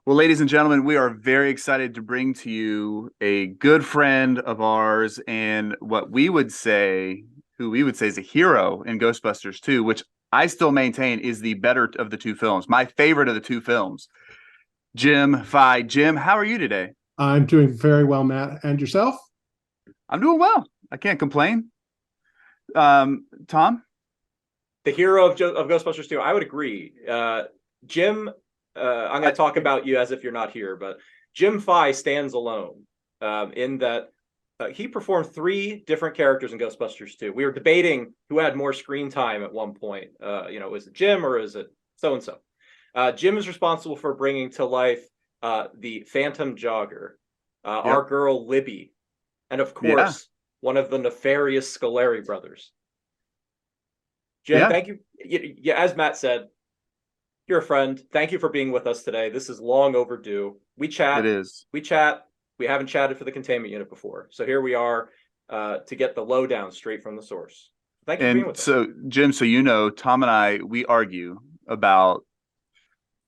Well, ladies and gentlemen, we are very excited to bring to you a good friend of ours and who we would say is a hero in Ghostbusters 2, which I still maintain is the better of the two films, my favorite of the two films. Jim Fye. Jim, how are you today? I'm doing very well, Matt. And yourself? I'm doing well. I can't complain. Tom? The hero of Ghostbusters 2, I would agree. Jim, I'm going to talk about you as if you're not here, but Jim Fye stands alone in that he performed three different characters in Ghostbusters 2. We were debating who had more screen time at one point. Is it Jim or is it so-and-so? Jim is responsible for bringing to life the Phantom Jogger, our girl Libby, and of course, one of the nefarious Scoleri brothers. Jim, thank you. As Matt said, you're a friend. Thank you for being with us today. This is long overdue. We chat. It is. We chat. We haven't chatted for the containment unit before. So here we are to get the lowdown straight from the source. Thank you for being with us. So, Jim, Tom and I, we argue about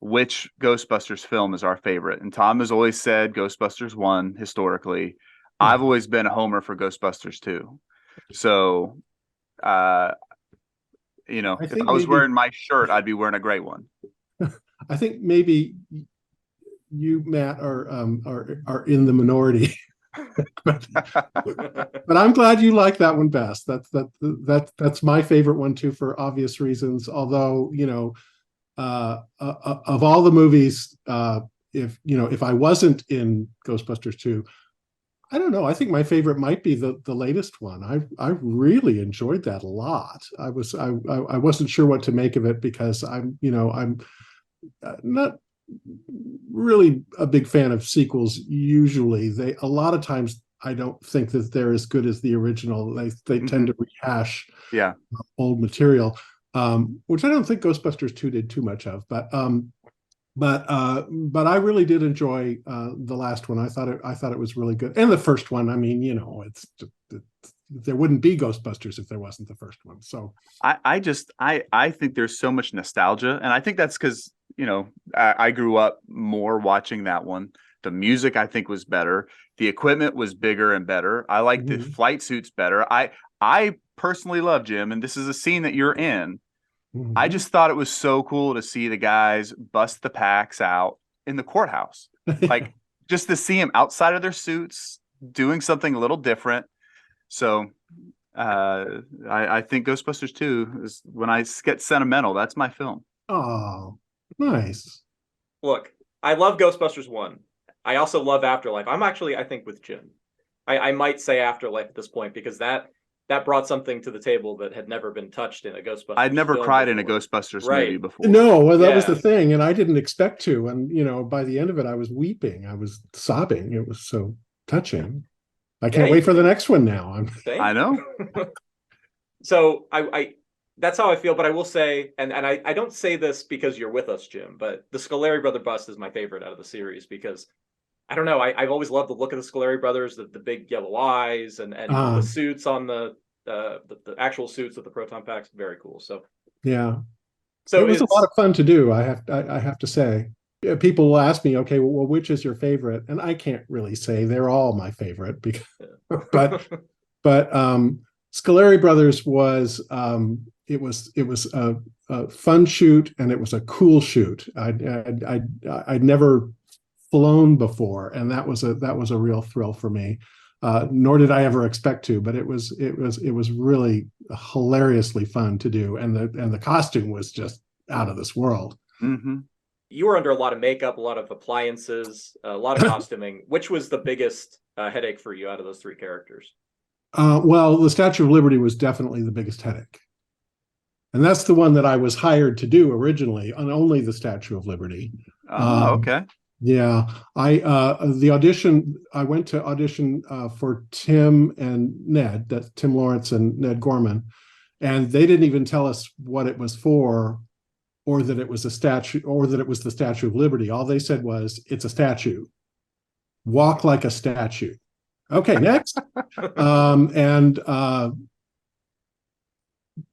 which Ghostbusters film is our favorite. And Tom has always said Ghostbusters 1 historically. I've always been a homer for Ghostbusters 2. So, if I was wearing my shirt, I'd be wearing a gray one. I think maybe you, Matt, are in the minority. but I'm glad you like that one best. That's my favorite one too, for obvious reasons. Although, of all the movies, if I wasn't in Ghostbusters 2, I don't know. I think my favorite might be the latest one. I really enjoyed that a lot. I wasn't sure what to make of it because I'm not really a big fan of sequels. Usually, a lot of times I don't think that they're as good as the original. They tend to rehash old material, which I don't think Ghostbusters 2 did too much of. But I really did enjoy the last one. I thought it was really good, and the first one. I mean, there wouldn't be Ghostbusters if there wasn't the first one. So I think there's so much nostalgia, and I think that's because I grew up more watching that one. The music I think was better. The equipment was bigger and better. I like the flight suits better. I personally love Jim, and this is a scene that you're in. I just thought it was so cool to see the guys bust the packs out in the courthouse. Like, just to see them outside of their suits doing something a little different. So I think Ghostbusters 2 is, when I get sentimental, that's my film. Oh, nice. Look, I love Ghostbusters 1. I also love Afterlife. I'm actually, I think, with Jim. I might say Afterlife at this point because that brought something to the table that had never been touched in a Ghostbusters. I'd never cried in a Ghostbusters movie before. No, well, that was the thing, and I didn't expect to. And by the end of it, I was weeping. I was sobbing. It was so touching. I can't wait for the next one now. I know. So I that's how I feel. But I will say, and I don't say this because you're with us, Jim, but the Scoleri brother bust is my favorite out of the series because I don't know. I've always loved the look of the Scoleri brothers, the big yellow eyes, and the suits on the actual suits with the proton packs. Very cool. So yeah, so it was a lot of fun to do. I have to say. People will ask me, okay, well, which is your favorite? And I can't really say they're all my favorite because, but Scoleri Brothers was it was a fun shoot and it was a cool shoot. I'd never flown before, and that was a real thrill for me. Nor did I ever expect to, but it was really hilariously fun to do, and the costume was just out of this world. Mm-hmm. You were under a lot of makeup, a lot of appliances, a lot of costuming. Which was the biggest headache for you out of those three characters? Well, the Statue of Liberty was definitely the biggest headache. And that's the one that I was hired to do originally, and only the Statue of Liberty. Okay. Yeah. The audition, I went to audition for Tim and Ned, that's Tim Lawrence and Ned Gorman, and they didn't even tell us what it was for, or that it was a statue, or that it was the Statue of Liberty. All they said was, it's a statue. Walk like a statue. Okay, next.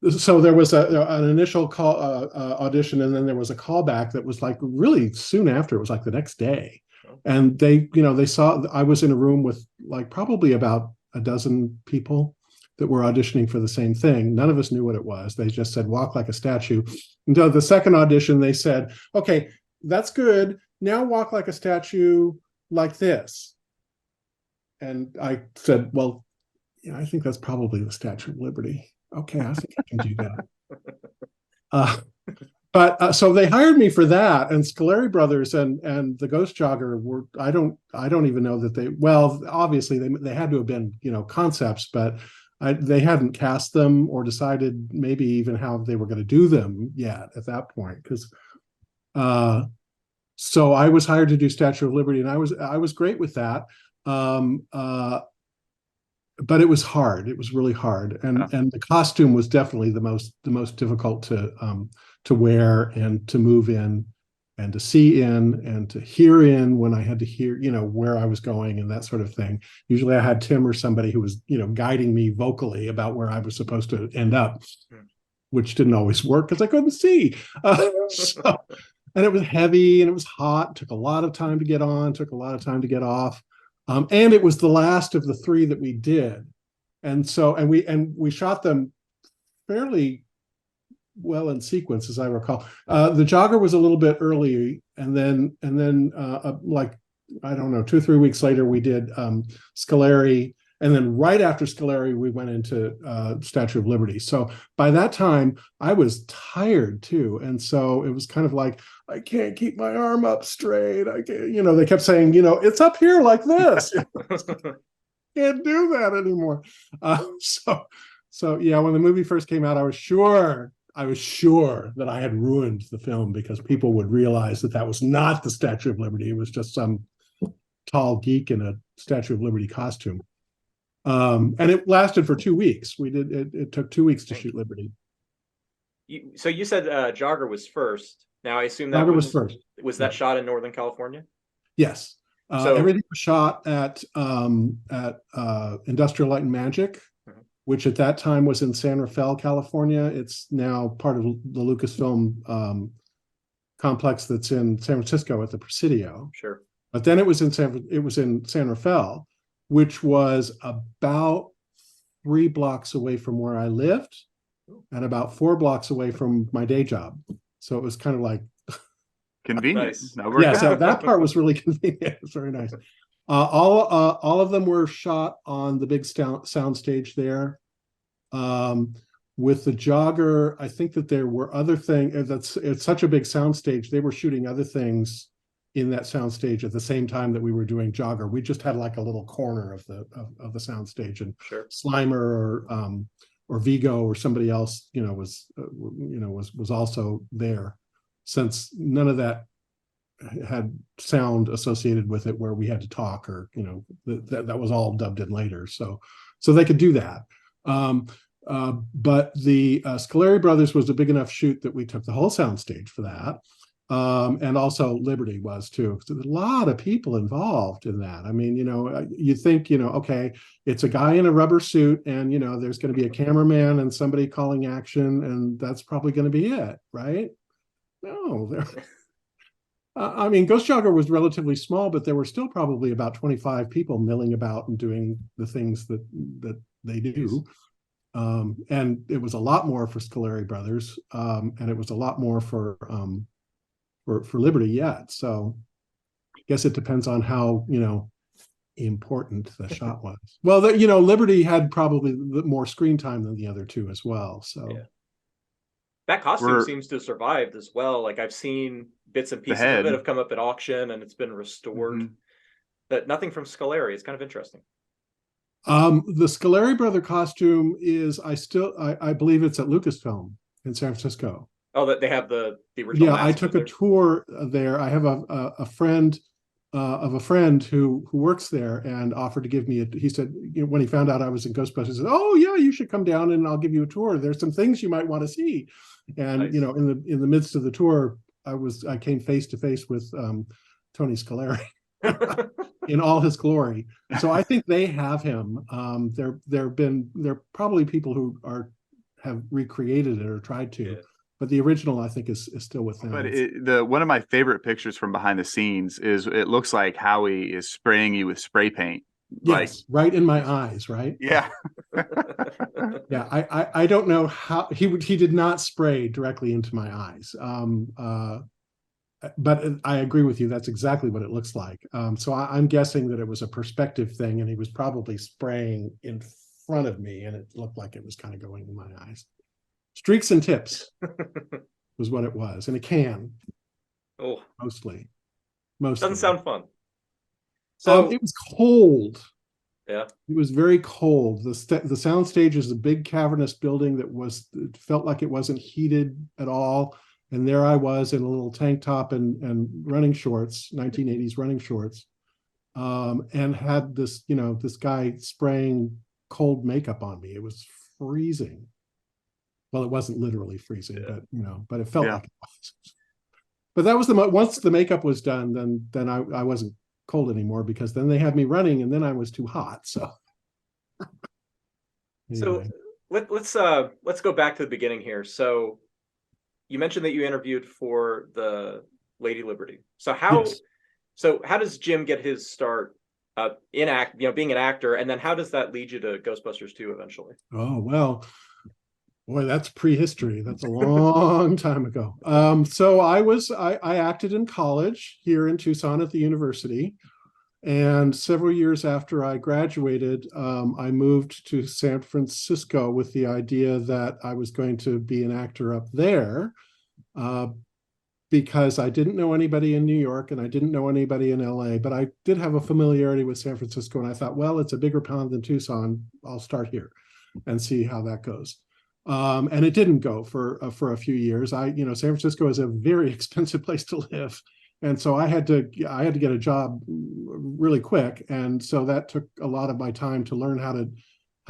So there was an initial call audition, and then there was a callback that was like really soon after. It was like the next day, and they saw I was in a room with like probably about a dozen people that were auditioning for the same thing. None of us knew what it was. They just said walk like a statue. Until the second audition, they said, "Okay, that's good. Now walk like a statue like this." And I said, "Well, yeah, I think that's probably the Statue of Liberty. Okay, I think I can do that." But so they hired me for that, and Scoleri Brothers and the Ghost Jogger were. I don't even know that they. Well, obviously they had to have been concepts, but they hadn't cast them or decided maybe even how they were going to do them yet at that point. Because so I was hired to do Statue of Liberty, and I was great with that. But it was hard. It was really hard, and the costume was definitely the most difficult to wear and to move in, and to see in, and to hear in when I had to hear where I was going and that sort of thing. Usually, I had Tim or somebody who was guiding me vocally about where I was supposed to end up, which didn't always work because I couldn't see. And it was heavy and it was hot. Took a lot of time to get on. Took a lot of time to get off. And it was the last of the three that we did, and we shot them fairly well in sequence, as I recall. The Jogger was a little bit early, and then like I don't know, 2-3 weeks later we did Scolari, and then right after Scolari we went into Statue of Liberty. So by that time I was tired too, and so it was kind of like, I can't keep my arm up straight. I can't, they kept saying, it's up here like this. Can't do that anymore. So yeah, when the movie first came out, I was sure that I had ruined the film, because people would realize that was not the Statue of Liberty. It was just some tall geek in a Statue of Liberty costume. And it lasted for 2 weeks. It took 2 weeks to shoot Liberty. So you said Jogger was first. Now I assume that Jogger was first. Was that shot in Northern California? Yes. So everything was shot at Industrial Light and Magic, which at that time was in San Rafael, California. It's now part of the Lucasfilm complex that's in San Francisco at the Presidio. Sure. But then it was in San Rafael, which was about 3 blocks away from where I lived, and about 4 blocks away from my day job. So it was kind of like convenient. Nice. Yeah, so that part was really convenient. It's very nice. All of them were shot on the big sound stage there. With the Jogger, I think that there were other things. It's such a big sound stage. They were shooting other things in that sound stage at the same time that we were doing Jogger. We just had like a little corner of the sound stage, and sure. Slimer or Vigo or somebody else, was also there, since none of that had sound associated with it where we had to talk, or that was all dubbed in later. So they could do that. But the Scoleri Brothers was a big enough shoot that we took the whole sound stage for that. And also Liberty was too. So there's a lot of people involved in that. I mean, you think, okay, it's a guy in a rubber suit, and there's going to be a cameraman and somebody calling action, and that's probably going to be it, right? No, I mean, Ghost Jogger was relatively small, but there were still probably about 25 people milling about and doing the things that they do. And it was a lot more for Scoleri Brothers, and it was a lot more for Liberty yet. So I guess it depends on how important the shot was. Well, Liberty had probably more screen time than the other two as well. So yeah. That costume seems to have survived as well. Like I've seen bits and pieces of it have come up at auction and it's been restored, but nothing from Scoleri. It's kind of interesting. The Scoleri brother costume is, I believe it's at Lucasfilm in San Francisco. Oh, that they have the original. Yeah, I took a tour there. I have a friend of a friend who works there, and offered to give me he said, when he found out I was in Ghostbusters, he said, "Oh yeah, you should come down and I'll give you a tour. There's some things you might want to see." And nice. In the midst of the tour, I came face to face with Tony Scoleri in all his glory. So I think they have him. There are probably people who have recreated it or tried to. Yeah. But the original, I think, is still with them. But one of my favorite pictures from behind the scenes is it looks like Howie is spraying you with spray paint. Yes, right in my eyes, right? Yeah. Yeah, I don't know how he did not spray directly into my eyes. But I agree with you. That's exactly what it looks like. So I'm guessing that it was a perspective thing, and he was probably spraying in front of me, and it looked like it was kind of going in my eyes. Streaks and tips was what it was, in a can. Oh, mostly. Doesn't sound fun. So it was cold. Yeah, it was very cold. The sound stage is a big cavernous building it felt like it wasn't heated at all. And there I was in a little tank top and running shorts, 1980s running shorts, and had this guy spraying cold makeup on me. It was freezing. Well, it wasn't literally freezing, but it felt like it was. But that was once the makeup was done, then I wasn't cold anymore, because then they had me running, and then I was too hot. So, anyway. Let's go back to the beginning here. So, you mentioned that you interviewed for the Lady Liberty. So how does Jim get his start being an actor, and then how does that lead you to Ghostbusters 2 eventually? Oh, well, boy, that's prehistory. That's a long time ago. So I acted in college here in Tucson at the university. And several years after I graduated, I moved to San Francisco with the idea that I was going to be an actor up there, because I didn't know anybody in New York and I didn't know anybody in LA, but I did have a familiarity with San Francisco. And I thought, well, it's a bigger pond than Tucson. I'll start here and see how that goes. And it didn't go for a few years. San Francisco is a very expensive place to live. And so I had to get a job really quick. And so that took a lot of my time to learn how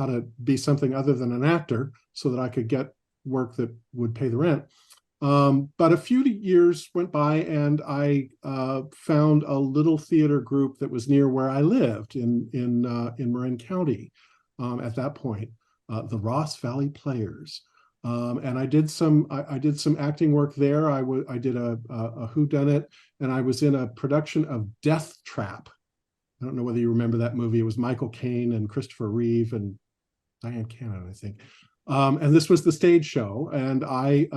to be something other than an actor, so that I could get work that would pay the rent. But a few years went by, and I found a little theater group that was near where I lived in Marin County at that point, the Ross Valley Players. And I did some acting work there. I did a whodunit, and I was in a production of Death Trap. I don't know whether you remember that movie. It was Michael Caine and Christopher Reeve and Diane Cannon, I think. And this was the stage show, and I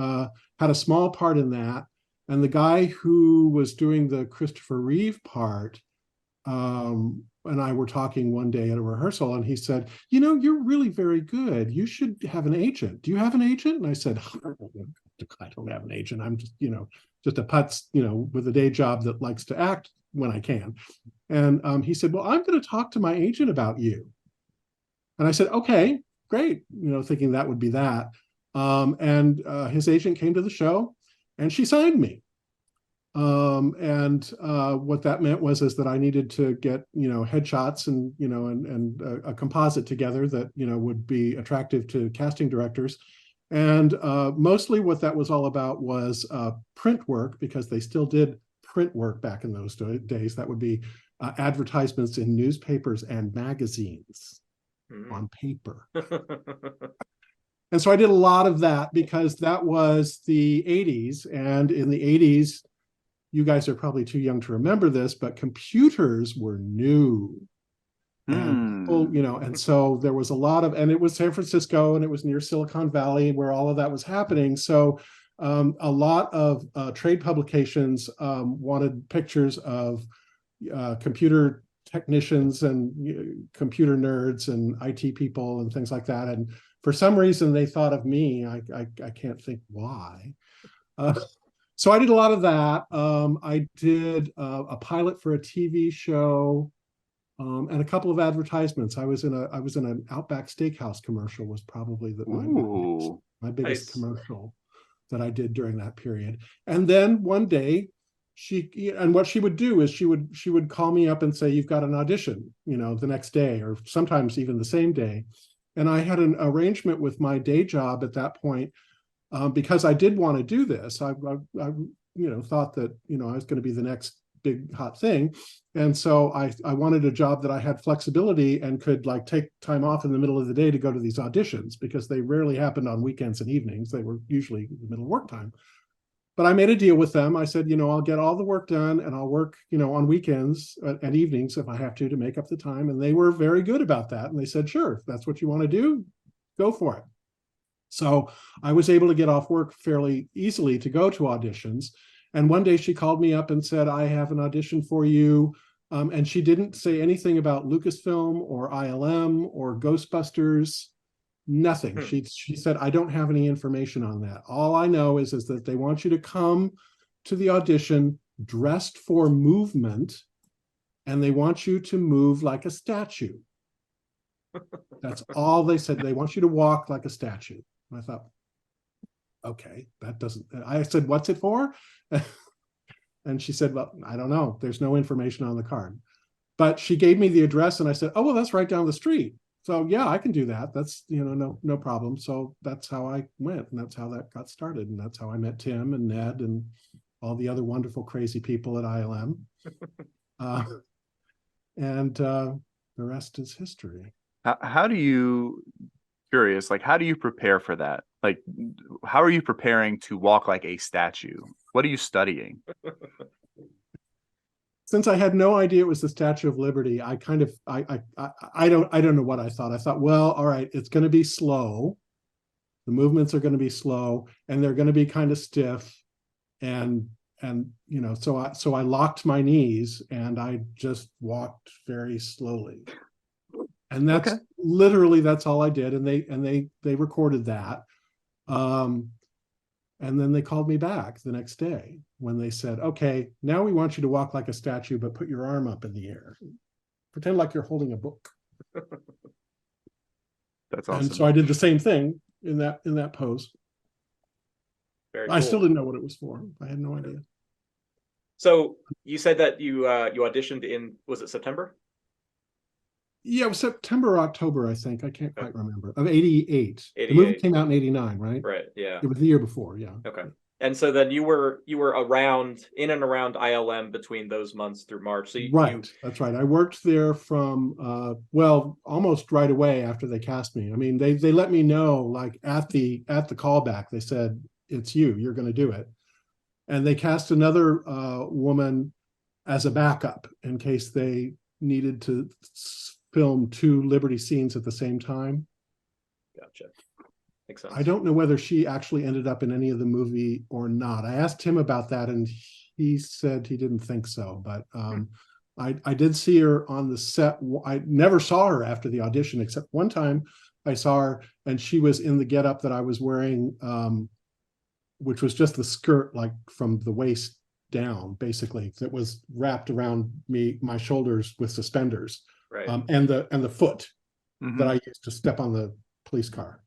had a small part in that. And the guy who was doing the Christopher Reeve part, and I were talking one day at a rehearsal, and he said, you're really very good. You should have an agent. Do you have an agent? And I said, I don't have an agent. I'm just a putz, with a day job that likes to act when I can. And he said, well, I'm going to talk to my agent about you. And I said, okay, great. Thinking that would be that. And his agent came to the show, and she signed me. And what that meant was that I needed to get headshots and a composite together that would be attractive to casting directors. And mostly what that was all about was print work, because they still did print work back in those days. That would be advertisements in newspapers and magazines on paper. And so I did a lot of that, because that was the 80s. And in the 80s, you guys are probably too young to remember this, but computers were new. And people, and so there was a lot of, and it was San Francisco, and it was near Silicon Valley where all of that was happening. So a lot of trade publications wanted pictures of computer technicians and computer nerds and IT people and things like that. And for some reason, they thought of me. I can't think why. So I did a lot of that. I did a pilot for a TV show, and a couple of advertisements. I was in an Outback Steakhouse commercial. Was probably my biggest commercial that I did during that period. And then one day, what she would do is she would call me up and say, "You've got an audition," the next day, or sometimes even the same day. And I had an arrangement with my day job at that point. Because I did want to do this, I thought that I was going to be the next big hot thing. And so I wanted a job that I had flexibility and could like take time off in the middle of the day to go to these auditions, because they rarely happened on weekends and evenings. They were usually in the middle of work time. But I made a deal with them. I said, I'll get all the work done and I'll work, on weekends and evenings if I have to make up the time. And they were very good about that. And they said, sure, if that's what you want to do, go for it. So I was able to get off work fairly easily to go to auditions. And one day she called me up and said, I have an audition for you. And she didn't say anything about Lucasfilm or ILM or Ghostbusters. Nothing. She said, I don't have any information on that. All I know is that they want you to come to the audition dressed for movement, and they want you to move like a statue. That's all they said. They want you to walk like a statue. And I thought, okay, that doesn't, I said, what's it for? And she said, well, I don't know. There's no information on the card. But she gave me the address and I said, oh, well, that's right down the street. So yeah, I can do that. That's, no problem. So that's how I went, and that's how that got started. And that's how I met Tim and Ned and all the other wonderful, crazy people at ILM. And the rest is history. How do you, curious, like, how do you prepare for that? Like, how are you preparing to walk like a statue? What are you studying? Since I had no idea it was the Statue of Liberty, I kind of, I don't know what I thought. I thought, well, all right, it's going to be slow. The movements are going to be slow, and they're going to be kind of stiff. And so I locked my knees and I just walked very slowly. And that's literally, that's all I did. And they recorded that. And then they called me back the next day when they said, okay, now we want you to walk like a statue, but put your arm up in the air. Pretend like you're holding a book. That's awesome. And so I did the same thing in that pose. Very cool. I still didn't know what it was for. I had no idea. So you said that you auditioned in, was it September? Yeah, it was September or October, I think. I can't quite remember. Of 88. 88. The movie came out in 89, right? Right, yeah. It was the year before, yeah. Okay. And so then you were around, in and around ILM between those months through March. So that's right. I worked there from almost right away after they cast me. I mean, they let me know, like at the callback, they said, it's you're going to do it. And they cast another woman as a backup in case they needed to film 2 Liberty scenes at the same time. Gotcha. Makes sense. I don't know whether she actually ended up in any of the movie or not. I asked him about that and he said he didn't think so, but I did see her on the set. I never saw her after the audition, except one time I saw her and she was in the getup that I was wearing, which was just the skirt, like from the waist down, basically, that was wrapped around my shoulders with suspenders. Right. And the foot that I used to step on the police car.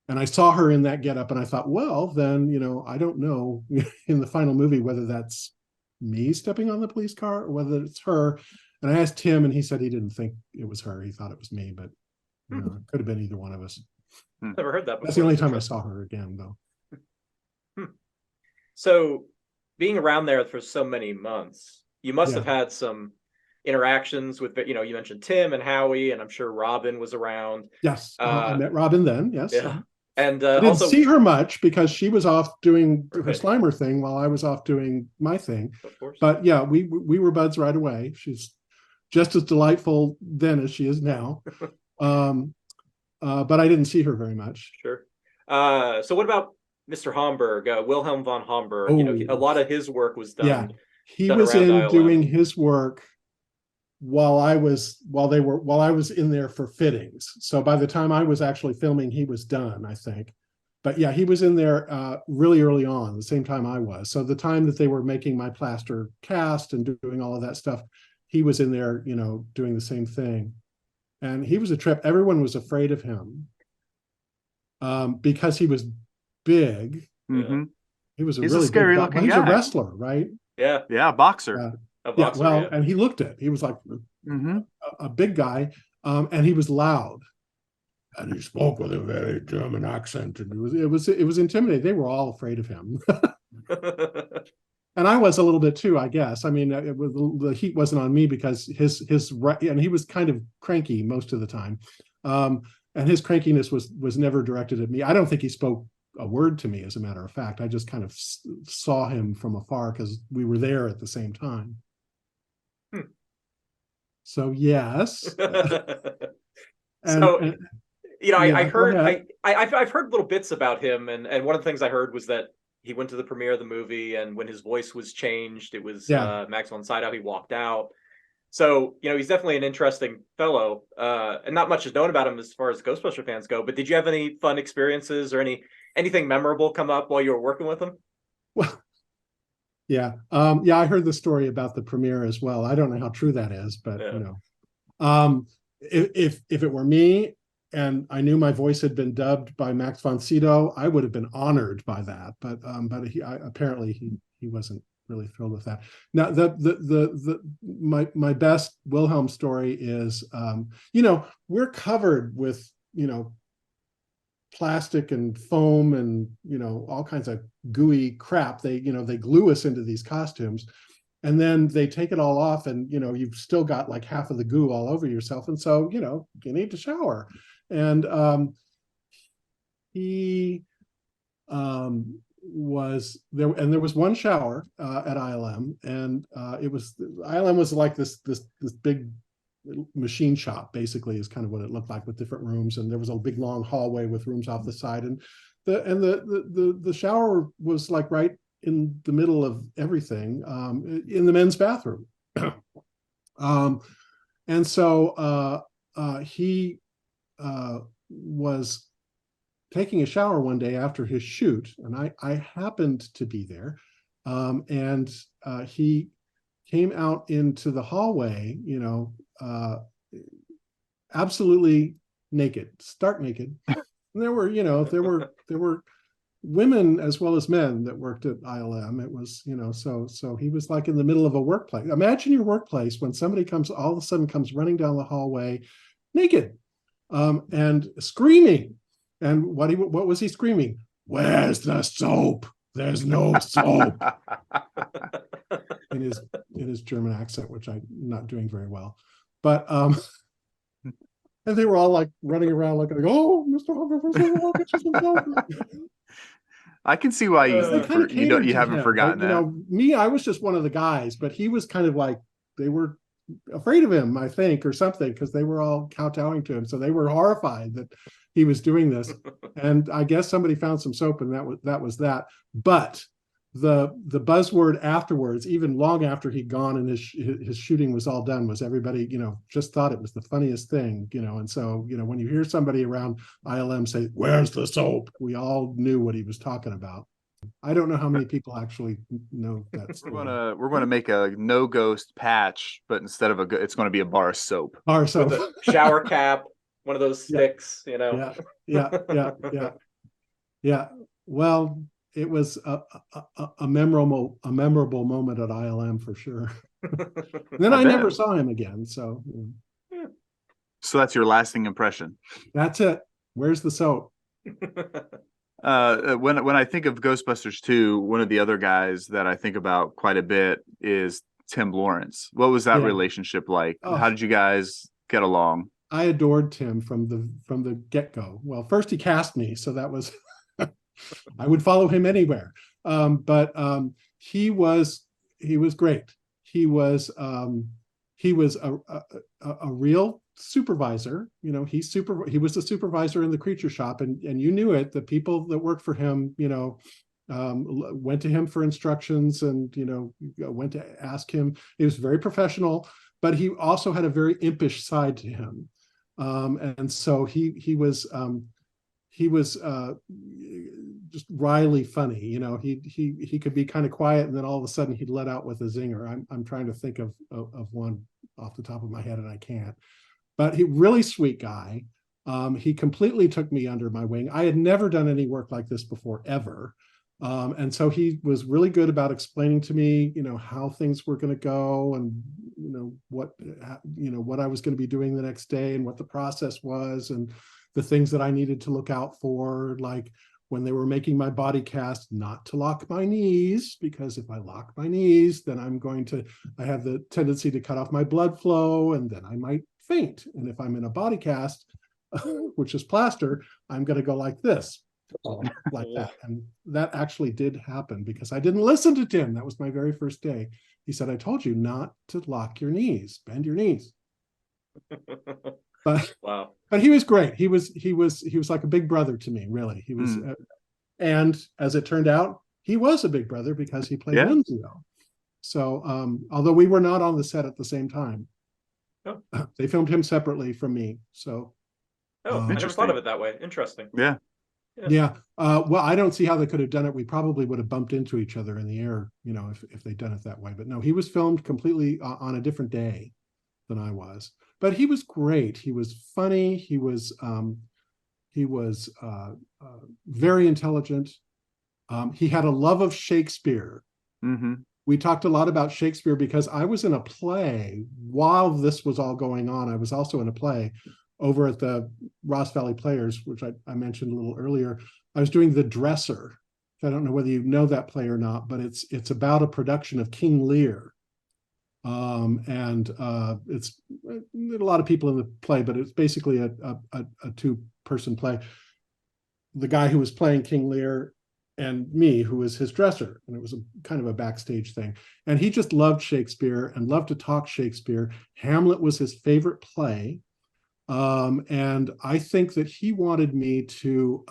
And I saw her in that getup and I thought, well, then, I don't know in the final movie whether that's me stepping on the police car or whether it's her. And I asked him and he said he didn't think it was her. He thought it was me, but it could have been either one of us. Never heard that before. That's the only time I saw her again, though. So being around there for so many months, you must have had some interactions with, you mentioned Tim and Howie, and I'm sure Robin was around. Yes, I met Robin then, yes. Yeah. And I didn't see her much because she was off doing her Slimer thing while I was off doing my thing. Of course. But yeah, we were buds right away. She's just as delightful then as she is now. But I didn't see her very much. Sure. So what about Mr. Homburg, Wilhelm von Homburg? A lot of his work was done. Yeah, he was in ILM. Doing his work while I was in there for fittings. So by the time I was actually filming, he was done, I think. But yeah, he was in there really early on, the same time I was. So the time that they were making my plaster cast and doing all of that stuff, he was in there, doing the same thing. And he was a trip. Everyone was afraid of him because he was big. Mm-hmm. He's a scary looking guy. He's a wrestler, right? Yeah, boxer. And he looked it. He was like a big guy, and he was loud, and he spoke with a very German accent, and it was intimidating. They were all afraid of him. And I was a little bit too, I guess. I mean, the heat wasn't on me because and he was kind of cranky most of the time, and his crankiness was never directed at me. I don't think he spoke a word to me, as a matter of fact. I just kind of saw him from afar because we were there at the same time. So yes. So, you know, yeah, I heard I've heard little bits about him, and one of the things I heard was that he went to the premiere of the movie, and when his voice was changed, it was Max von Sydow. He walked out. So, you know, he's definitely an interesting fellow, and not much is known about him as far as Ghostbuster fans go. But did you have any fun experiences or anything memorable come up while you were working with him? Well, yeah, yeah, I heard the story about the premiere as well. I don't know how true that is, but you know, if it were me and I knew my voice had been dubbed by Max von Sydow, I would have been honored by that. But apparently he wasn't really thrilled with that. Now, my best Wilhelm story is, you know, we're covered with, you know, plastic and foam and, you know, all kinds of gooey crap. They glue us into these costumes, and then they take it all off, and, you know, you've still got like half of the goo all over yourself. And so, you know, you need to shower. And he was there, and there was one shower at ILM, and ILM was like this big machine shop, basically, is kind of what it looked like, with different rooms, and there was a big long hallway with rooms off the side, and the shower was like right in the middle of everything, in the men's bathroom. And so he was taking a shower one day after his shoot, and I happened to be there, and he came out into the hallway, you know, absolutely naked, stark naked. And there were women as well as men that worked at ILM. It was, you know, so he was like in the middle of a workplace. Imagine your workplace when somebody all of a sudden comes running down the hallway naked, and screaming. And what was he screaming? Where's the soap? There's no soap. in his German accent, which I'm not doing very well. But and they were all like running around like, oh, Mr. Homburg. I can see why you haven't forgotten that. You know, me, I was just one of the guys, but he was kind of like, they were afraid of him, I think, or something, because they were all kowtowing to him. So they were horrified that he was doing this. And I guess somebody found some soap, and that was that. But the buzzword afterwards, even long after he'd gone and his shooting was all done, was everybody, you know, just thought it was the funniest thing, you know. And so, you know, when you hear somebody around ILM say, "Where's the soap?" we all knew what he was talking about. I don't know how many people actually know that story. We're gonna make a no ghost patch, but instead of it's going to be a bar of soap. Bar soap. With a shower cap, one of those sticks, you know. Yeah. Well, it was a memorable moment at ILM for sure. Then I never saw him again. So that's your lasting impression. That's it. Where's the soap? When I think of Ghostbusters 2, one of the other guys that I think about quite a bit is Tim Lawrence. What was that relationship like? Oh. How did you guys get along? I adored Tim from the get-go. Well, first he cast me, so that was I would follow him anywhere. But he was great. He was a real supervisor. You know, he was the supervisor in the creature shop, and you knew it. The people that worked for him, you know, went to him for instructions, and, you know, went to ask him. He was very professional, but he also had a very impish side to him, and so he was just wryly funny. You know, he could be kind of quiet, and then all of a sudden he'd let out with a zinger. I'm trying to think of one off the top of my head, and I can't. But he really sweet guy. He completely took me under my wing. I had never done any work like this before, ever. And so he was really good about explaining to me, you know, how things were going to go, and, you know, what I was going to be doing the next day, and what the process was, and the things that I needed to look out for, like when they were making my body cast not to lock my knees, because if I lock my knees, then I have the tendency to cut off my blood flow, and then I might faint. And if I'm in a body cast, which is plaster, I'm going to go like this, like that. And that actually did happen because I didn't listen to Tim. That was my very first day. He said, I told you not to lock your knees, bend your knees. But wow. But he was great. He was like a big brother to me, really. He was, and as it turned out, he was a big brother because he played Lindsay. So, although we were not on the set at the same time, they filmed him separately from me. So, I never thought of it that way. Interesting. Yeah. Well, I don't see how they could have done it. We probably would have bumped into each other in the air, if they'd done it that way. But no, he was filmed completely on a different day than I was. But he was great. He was funny. He was very intelligent. He had a love of Shakespeare. Mm-hmm. We talked a lot about Shakespeare because I was in a play while this was all going on. I was also in a play over at the Ross Valley Players, which I mentioned a little earlier. I was doing The Dresser. I don't know whether you know that play or not, but it's about a production of King Lear. It's a lot of people in the play, but it's basically a two-person play. The guy who was playing King Lear and me, who was his dresser, and it was a kind of a backstage thing. And he just loved Shakespeare and loved to talk Shakespeare. Hamlet was his favorite play, and I think that he wanted me to.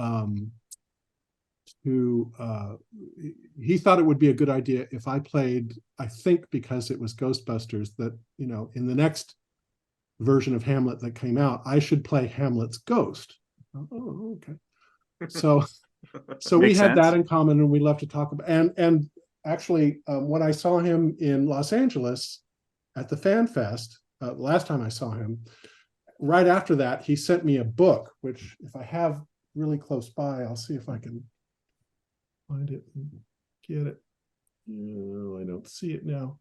He thought it would be a good idea if I played, I think because it was Ghostbusters, that, in the next version of Hamlet that came out, I should play Hamlet's ghost. Oh, okay. So we had that in common, and we love to talk about, and actually, when I saw him in Los Angeles at the Fan Fest, last time I saw him, right after that, he sent me a book, which if I have really close by, I'll see if I can find it and get it. No, I don't see it now.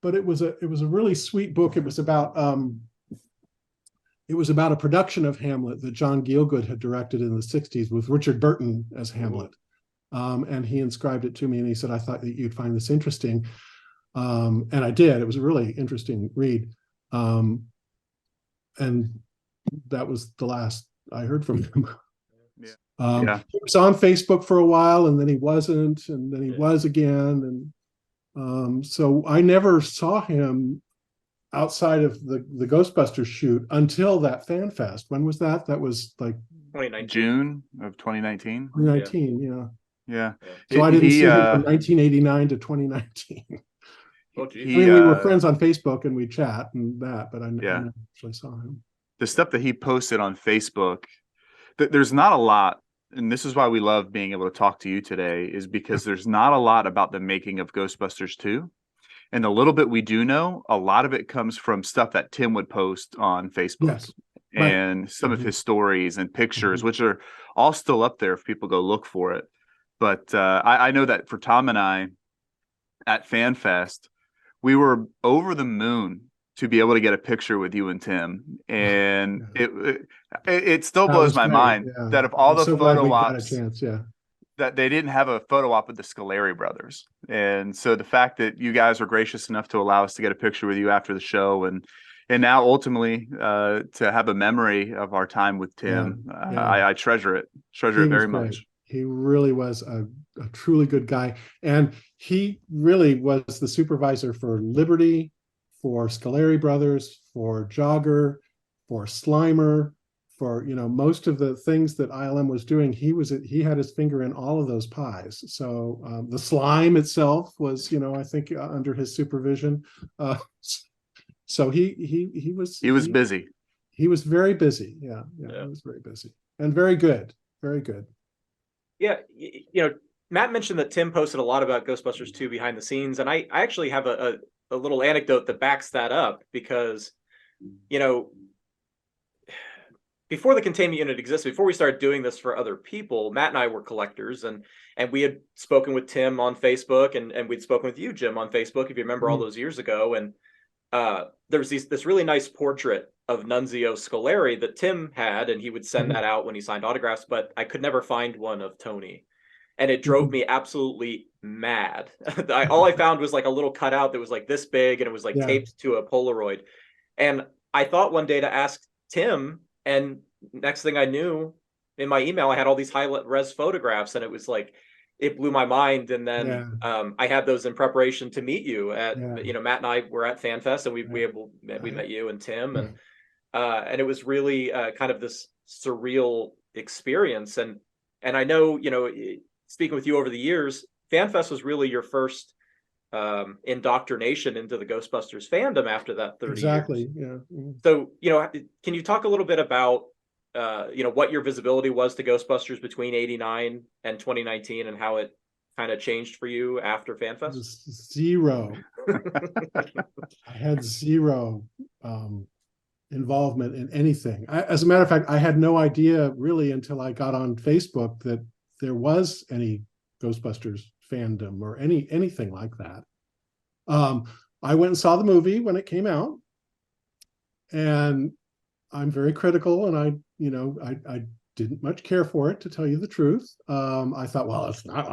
But it was a really sweet book. It was about a production of Hamlet that John Gielgud had directed in the 60s with Richard Burton as Hamlet. And he inscribed it to me, and he said, I thought that you'd find this interesting. And I did. It was a really interesting read. And that was the last I heard from him. He was on Facebook for a while, and then he wasn't, and then he was again. And so I never saw him outside of the Ghostbusters shoot until that Fan Fest. When was that? That was like 2019. June of 2019. 2019, yeah. So I didn't see him from 1989 to 2019. We were friends on Facebook and we chat and that, but I never actually saw him. The stuff that he posted on Facebook, there's not a lot, and this is why we love being able to talk to you today, is because there's not a lot about the making of Ghostbusters 2. And the little bit we do know, a lot of it comes from stuff that Tim would post on Facebook and some of his stories and pictures, which are all still up there if people go look for it. But I know that for Tom and I at FanFest, we were over the moon to be able to get a picture with you and Tim. And it still blows my mind that of all the photo ops, that they didn't have a photo op with the Scoleri brothers. And so the fact that you guys were gracious enough to allow us to get a picture with you after the show, and now ultimately to have a memory of our time with Tim, I treasure it very much. He really was a truly good guy. And he really was the supervisor for Liberty, for Scoleri brothers, for Jogger, for Slimer, for most of the things that ILM was doing. He had his finger in all of those pies. So the slime itself was I think under his supervision. So he was busy. He was very busy. Yeah, he was very busy and very good. Yeah, Matt mentioned that Tim posted a lot about Ghostbusters 2 behind the scenes, and I actually have a little anecdote that backs that up, because before the containment unit existed, before we started doing this for other people, Matt and I were collectors, and we had spoken with Tim on Facebook, and we'd spoken with you, Jim, on Facebook, if you remember all those years ago. And there was this really nice portrait of Nunzio Scoleri that Tim had, and he would send that out when he signed autographs, but I could never find one of Tony. And it drove me absolutely mad. All I found was like a little cutout that was like this big, and it was like taped to a Polaroid. And I thought one day to ask Tim, and next thing I knew, in my email, I had all these high-res photographs, and it was like, it blew my mind. And then I had those in preparation to meet you at, Matt and I were at FanFest, and we met you and Tim, and it was really kind of this surreal experience. And I know, speaking with you over the years, FanFest was really your first indoctrination into the Ghostbusters fandom after that 30 years. Yeah. So, can you talk a little bit about what your visibility was to Ghostbusters between 89 and 2019, and how it kind of changed for you after FanFest? Zero. I had zero involvement in anything. As a matter of fact, I had no idea really until I got on Facebook that there was any Ghostbusters fandom or anything like that. I went and saw the movie when it came out, and I'm very critical, and I didn't much care for it, to tell you the truth. I thought, well, it's not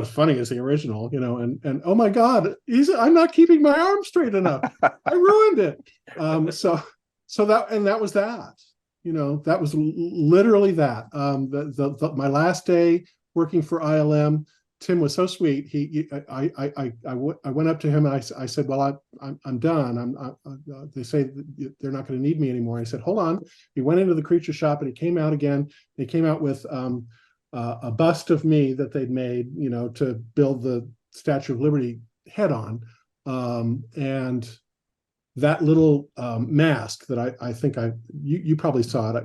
as funny as the original, and oh my God, I'm not keeping my arm straight enough. I ruined it. So that was that. That was literally that. My last day working for ILM, Tim was so sweet. I went up to him and I said, well, I'm done. They say they're not going to need me anymore. I said, hold on. He went into the creature shop and he came out again. They came out with a bust of me that they'd made, to build the Statue of Liberty head on. And that little mask that I think you probably saw it.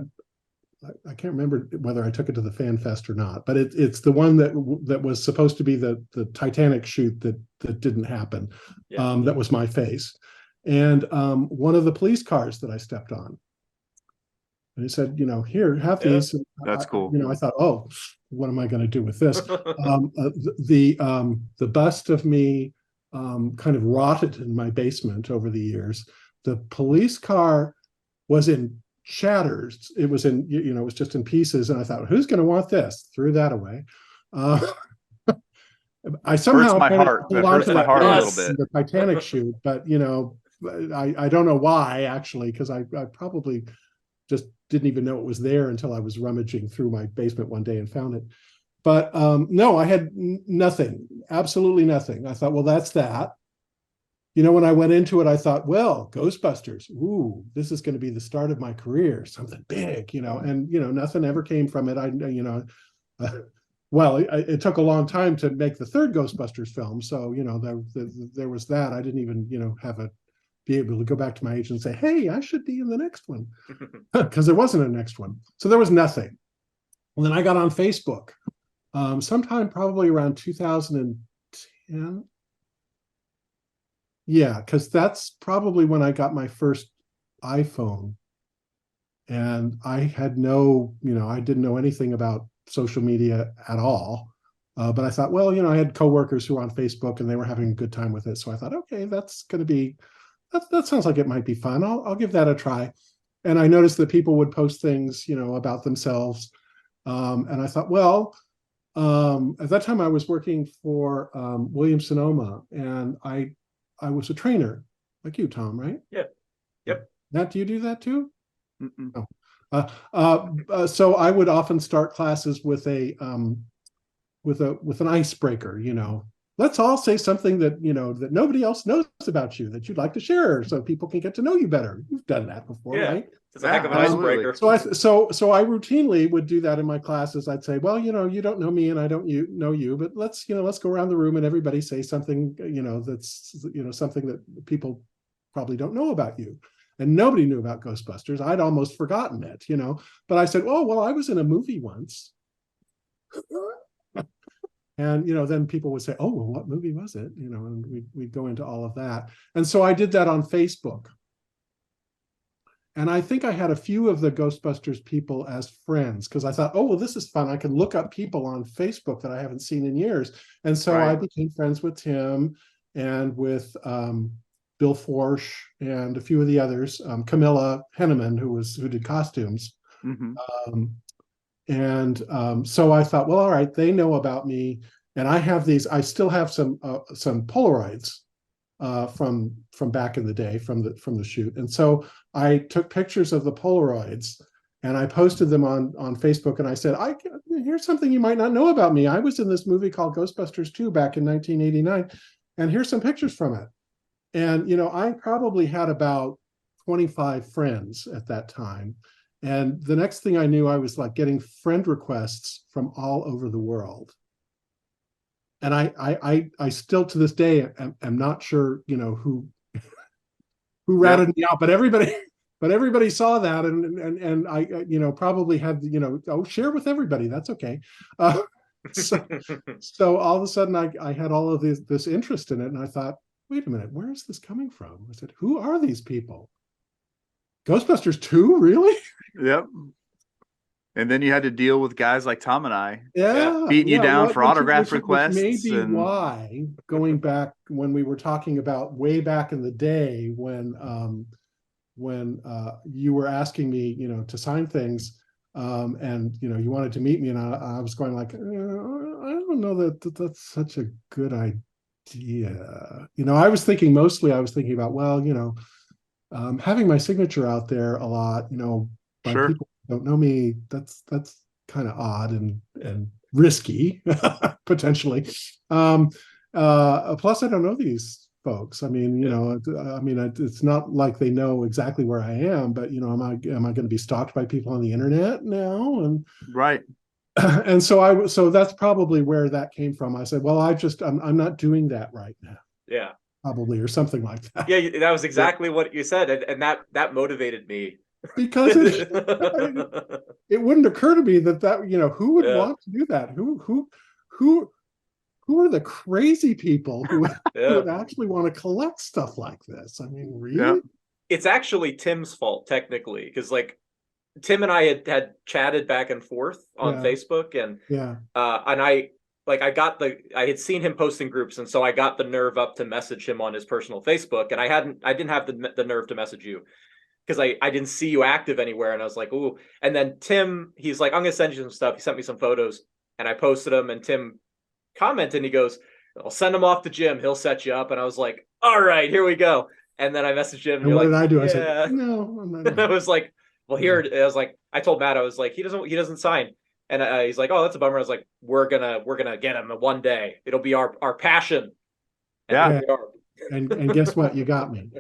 I can't remember whether I took it to the Fan Fest or not, but it's the one that was supposed to be the Titanic shoot that didn't happen. That was my face, and one of the police cars that I stepped on. And he said, here, have these. That's cool. I thought, oh, what am I going to do with this? The bust of me kind of rotted in my basement over the years. The police car was in shatters. It was in, it was just in pieces. And I thought, who's going to want this? Threw that away. I somehow hurts my heart a little bit. The Titanic shoot, but I don't know why, actually, because I probably just didn't even know it was there until I was rummaging through my basement one day and found it. But no, I had nothing, absolutely nothing. I thought, well, that's that. When I went into it, I thought, well, Ghostbusters, ooh, this is going to be the start of my career, something big, and nothing ever came from it. It took a long time to make the third Ghostbusters film, so there was that. I didn't even be able to go back to my agent and say, hey, I should be in the next one, because there wasn't a next one. So there was nothing. And then I got on Facebook sometime probably around 2010. Yeah, because that's probably when I got my first iPhone, and I had I didn't know anything about social media at all. But I thought, well, I had coworkers who were on Facebook and they were having a good time with it. So I thought, okay, that's going to be, that sounds like it might be fun. I'll give that a try. And I noticed that people would post things, about themselves. And I thought, well, at that time I was working for William Sonoma, and I was a trainer, like you, Tom, right? Yeah. Yep. Matt, do you do that too? No. So I would often start classes with an icebreaker. Let's all say something that that nobody else knows about you, that you'd like to share, so people can get to know you better. You've done that before, right? It's a heck of an icebreaker. So I routinely would do that in my classes. I'd say, well, you don't know me and I don't know you, but let's go around the room and everybody say something, that's, something that people probably don't know about you. And nobody knew about Ghostbusters. I'd almost forgotten it, but I said, oh, well, I was in a movie once. And, then people would say, oh, well, what movie was it? And we'd go into all of that. And so I did that on Facebook. And I think I had a few of the Ghostbusters people as friends, because I thought, oh, well, this is fun. I can look up people on Facebook that I haven't seen in years. And so I became friends with Tim and with Bill Bill Forsh, and a few of the others, Camilla Henneman, who did costumes. Mhm. So I thought, well, all right, they know about me, and I have these. I still have some Polaroids from back in the day from the shoot, and so I took pictures of the Polaroids and I posted them on Facebook, and I said, here's something you might not know about me. I was in this movie called Ghostbusters 2 back in 1989, and here's some pictures from it. And I probably had about 25 friends at that time. And the next thing I knew, I was like getting friend requests from all over the world. And I still to this day am not sure, who ratted me out, but everybody saw that, and I probably had, share with everybody. That's okay. So all of a sudden I had all of this interest in it, and I thought, wait a minute, where is this coming from? I said, who are these people? Ghostbusters 2, really? Yep. And then you had to deal with guys like Tom and I, Yeah, beating you down for autograph which requests. Maybe why, going back when we were talking about way back in the day when you were asking me, to sign things, and you wanted to meet me, and I was going like, I don't know that that's such a good idea. I was thinking about, well, having my signature out there a lot, by Sure. people who don't know me, that's kind of odd and risky potentially. Plus I don't know these folks. I mean, it's not like they know exactly where I am, but am I going to be stalked by people on the internet now? And right. And so that's probably where that came from. I said, well, I'm not doing that right now. Yeah. Probably, or something like that. Yeah, that was exactly what you said, and that motivated me. Because it wouldn't occur to me that who would want to do that? Who are the crazy people who would actually want to collect stuff like this? I mean, really? Yeah. It's actually Tim's fault, technically, because like Tim and I had chatted back and forth on Facebook, and I had seen him posting groups, and so I got the nerve up to message him on his personal Facebook, and I didn't have the nerve to message you because I didn't see you active anywhere, and I was like, ooh. And then Tim, he's like, I'm gonna send you some stuff. He sent me some photos, and I posted them, and Tim commented, and he goes, I'll send them off to Jim. He'll set you up. And I was like, all right, here we go. And then I messaged him. And what did I do? Yeah. I said, no, I'm not. And I was like, well, here, I was like, I told Matt, I was like, he doesn't sign. And he's like, oh, that's a bummer. I was like, we're gonna get him one day. It'll be our passion. And and guess what? You got me.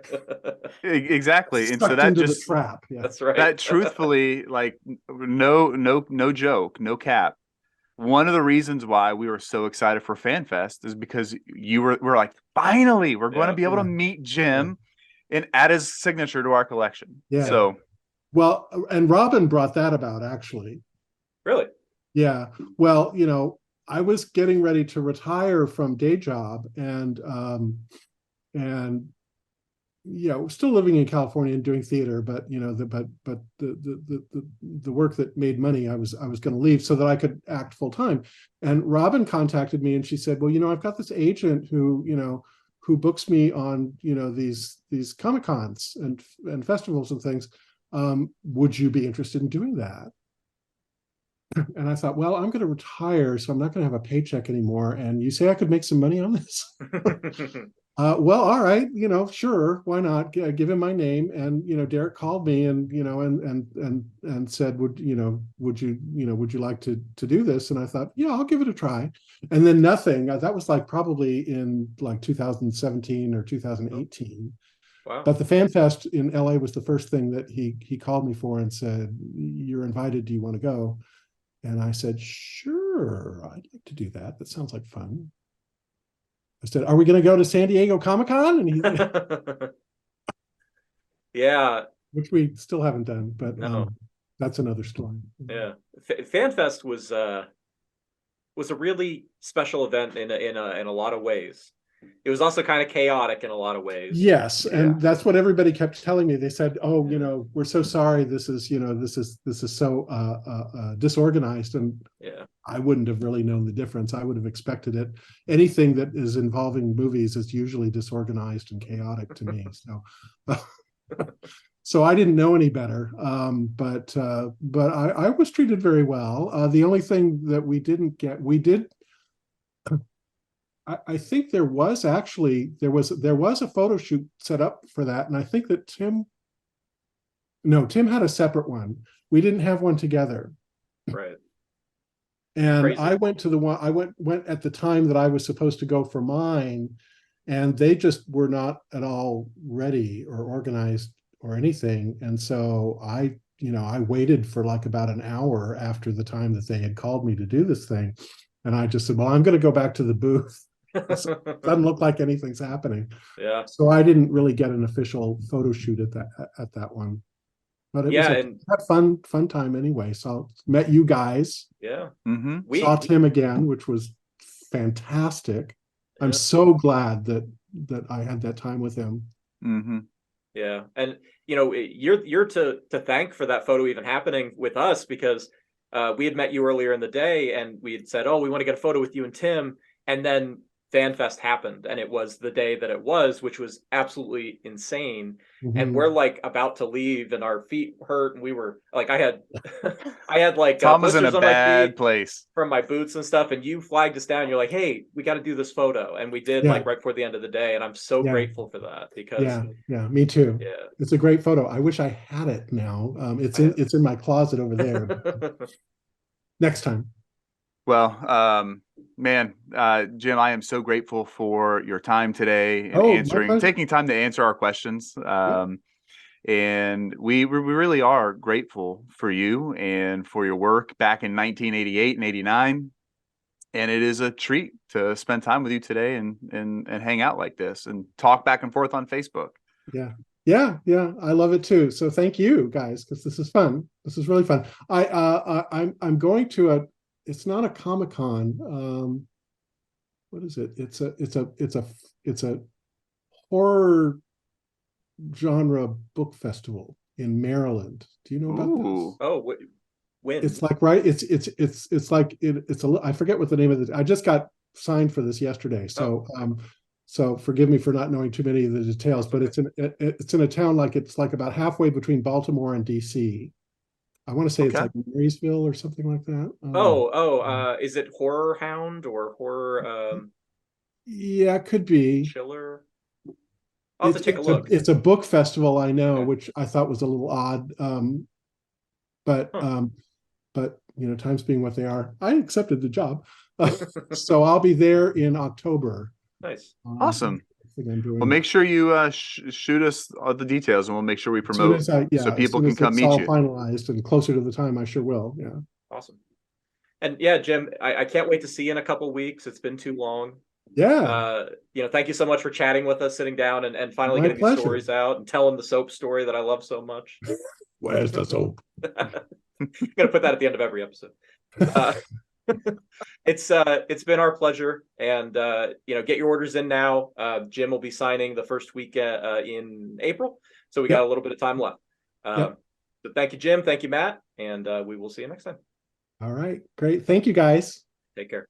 Exactly. And Stuck so that into just the trap. Yeah. That's right. That truthfully, like, no joke, no cap. One of the reasons why we were so excited for FanFest is because we're like, finally, we're going to be able to meet Jim and add his signature to our collection. Yeah. So, well, and Robin brought that about, actually. Really? Yeah. Well, I was getting ready to retire from day job, and still living in California and doing theater, but the work that made money, I was going to leave so that I could act full time. And Robin contacted me, and she said, well, I've got this agent who books me on these Comic-Cons and festivals and things. Would you be interested in doing that? And I thought, well, I'm going to retire, so I'm not going to have a paycheck anymore. And you say I could make some money on this? Well, all right, sure, why not? Give him my name. And Derek called me, and and said, would you like to do this? And I thought, yeah, I'll give it a try. And then nothing. That was like probably in like 2017 or 2018. Wow. But the FanFest in LA was the first thing that he called me for and said, you're invited. Do you want to go? And I said, sure, I'd like to do that. That sounds like fun. I said, are we going to go to San Diego Comic-Con? And he, yeah, which we still haven't done, but no. That's another story. Yeah, FanFest was a really special event in a lot of ways. It was also kind of chaotic in a lot of ways. Yes, and that's what everybody kept telling me. They said, "Oh, we're so sorry. This is so disorganized." And I wouldn't have really known the difference. I would have expected it. Anything that is involving movies is usually disorganized and chaotic to me. So, so I didn't know any better. But I was treated very well. The only thing that we didn't get, we did. I think there was a photo shoot set up for that, and I think that Tim had a separate one. We didn't have one together. Right. And Crazy. I went to the one, I went at the time that I was supposed to go for mine, and they just were not at all ready or organized or anything. And so I waited for like about an hour after the time that they had called me to do this thing. And I just said, well, I'm going to go back to the booth. It doesn't look like anything's happening. Yeah. So I didn't really get an official photo shoot at that one. But it was a fun time anyway. So met you guys. Yeah. Mm-hmm. Saw Tim again, which was fantastic. Yeah. I'm so glad that I had that time with him. Mm-hmm. Yeah. And you're to thank for that photo even happening with us, because we had met you earlier in the day and we had said, oh, we want to get a photo with you and Tim. And then FanFest happened, and it was the day that it was, which was absolutely insane. Mm-hmm. And we're like about to leave and our feet hurt. And we were like, I had like Tom was in a bad place from my boots and stuff. And you flagged us down. You're like, hey, we got to do this photo. And we did, like right before the end of the day. And I'm so grateful for that, because yeah, me too. Yeah. It's a great photo. I wish I had it now. It's in my closet over there. Next time. Well, man, Jim, I am so grateful for your time today and taking time to answer our questions. And we really are grateful for you and for your work back in 1988 and 89. And it is a treat to spend time with you today and hang out like this and talk back and forth on Facebook. Yeah, I love it too. So thank you guys, because this is fun. This is really fun. I'm going to it's not a Comic-Con. What is it? It's a horror genre book festival in Maryland. Do you know about this? Oh, when? It's like I forget what the name of it. I just got signed for this yesterday. So so forgive me for not knowing too many of the details, but it's in a town it's like about halfway between Baltimore and DC. I want to say it's like Marysville or something like that. Is it Horror Hound or Horror? Yeah, it could be. Chiller. I'll have to take a look. It's a book festival, I know, which I thought was a little odd. But times being what they are, I accepted the job. So I'll be there in October. Nice. Awesome. Well, make sure you shoot us all the details, and we'll make sure we promote so people can come meet you. Finalized and closer to the time, I sure will. Yeah. Awesome. And yeah, Jim, I can't wait to see you in a couple of weeks. It's been too long. Yeah. Thank you so much for chatting with us, sitting down and finally getting these stories out and telling the soap story that I love so much. Where's the soap? I'm gonna put that at the end of every episode. It's been our pleasure, and get your orders in now. Jim will be signing the first week in April, so we got a little bit of time left. So thank you, Jim. Thank you, Matt, and we will see you next time. All right, great. Thank you, guys. Take care.